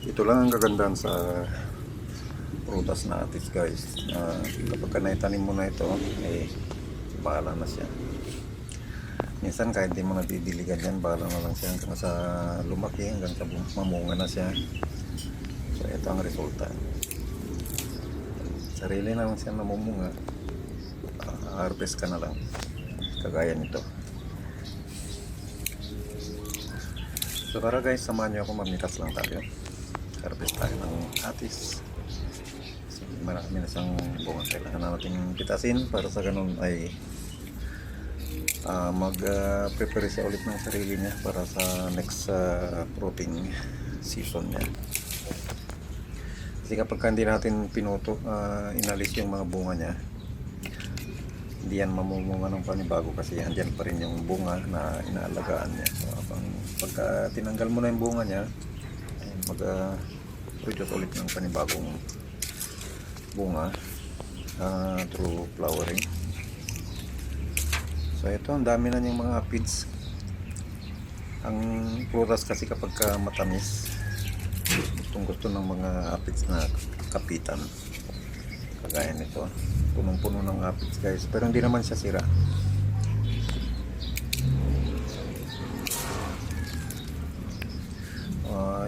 Ito lang ang kagandahan sa prutas na atis guys. Kapag naitanim mo na ito, eh, bahala na siya. Minsan kahit di mo nadidiligan yan, bahala na lang siya hanggang sa lumaki, hanggang sa mamunga na siya. So ito ang resulta. Sarili na lang siya namumunga. Harvest ka na lang. Kagaya nito. So tara guys, samahan nyo ako, mamitas lang tayo. Harvest tayo ng atis. So, marami na siyang bunga. Kailangan natin pitasin para sa ganun ay mag-prepare siya ulit ng sarili niya para sa next fruiting season niya. Kasi kapag hindi natin inalis yung mga bunga niya, hindi yan mamumunga ng panibago kasi andyan pa rin yung bunga na inaalagaan niya. So, pagka tinanggal mo na yung bunga niya, mag-produce ulit ng panibagong bunga through flowering. So ito, ang dami na niyang mga aphids. Ang prutas kasi kapag matamis, gustong gusto ng mga aphids na kapitan. Kagaya nito, punong-puno ng aphids guys, pero hindi naman siya sira.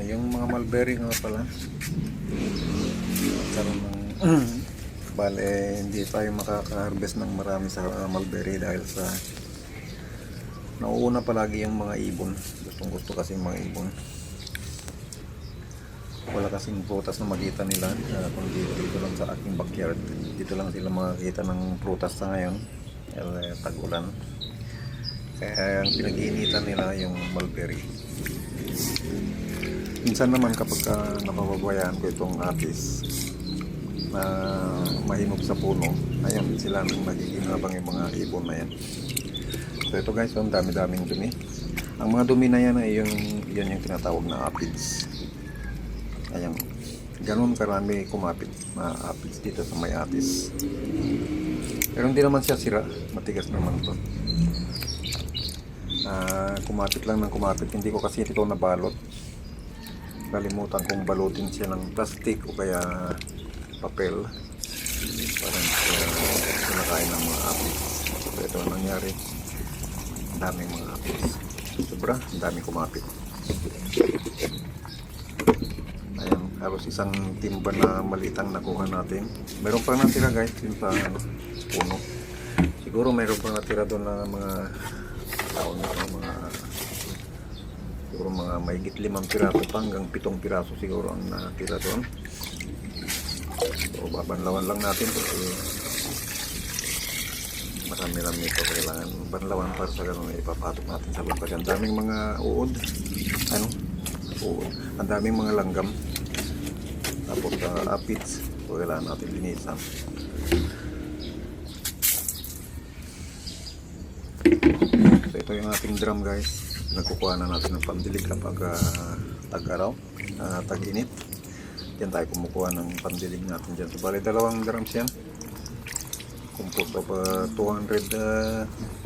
Yung mga mulberry nga pala, karoon ng bale, hindi tayo makaka-harvest ng marami sa mulberry dahil sa nauuna palagi yung mga ibon. Gustong gusto kasi yung mga ibon. Wala kasing prutas na makita nila kundi dito lang sa aking backyard. Dito lang sila makakita ng prutas sa ngayon, tag-ulan. Kaya ang pinag-iinitan nila yung mulberry. Minsan naman kapag napapabayaan ko itong apis na mahinog sa puno, ayun, sila nang nagiging habang yung mga ibon na yan. So ito guys, ang dami-daming dumi. Ang mga dumi na yan ay yan yung tinatawag na aphids. Ayan, ganun karami kumapit na aphids dito sa may atis. Pero hindi naman siya sira, matigas naman ito. Kumapit lang ng kumapit, hindi ko kasi ito nabalot. Kalimutan kong balutin siya ng plastic o kaya papel para kinakain ng mga aphids. So ito ang nangyari, ang daming mga aphids, sobra, ang daming kumapit. Ayan, halos isang timba na malitang nakuha natin. Meron pa natira guys yun sa puno. Siguro meron pa natira doon na mga taon na siguro mga mahigit 5 piraso pa hanggang 7 piraso siguro ang natira doon. So babanlawan lang natin kasi marami-rami ito, kailangan banlawan para sa ganun ipapatok natin sa lupa. Ang daming mga uod, uod, ang daming mga langgam, tapos aphids, so kailangan natin linisan. So ito yung ating drum guys, nagkukuha na natin ng pandilig kapag tag-araw, tag-init. Diyan tayo kumukuha ng pandilig natin dyan. So bali 2 drums yan, composed of 200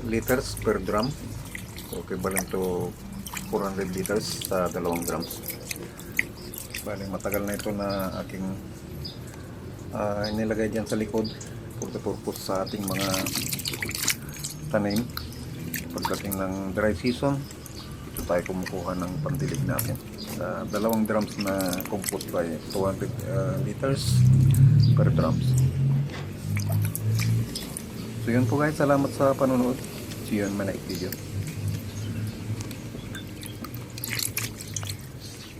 liters per drum, so equivalent to 400 liters sa 2 drums. Bali matagal na ito na aking inilagay dyan sa likod for the purpose sa ating mga tanim. Pagdating ng dry season, ito tayo kumukuha ng pandilig natin. 2 drums na composed by 200 liters per drums. So yun po guys, salamat sa panonood. See you in my next video.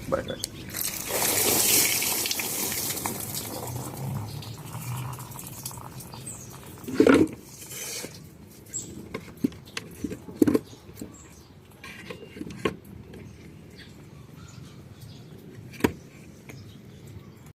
Bye guys.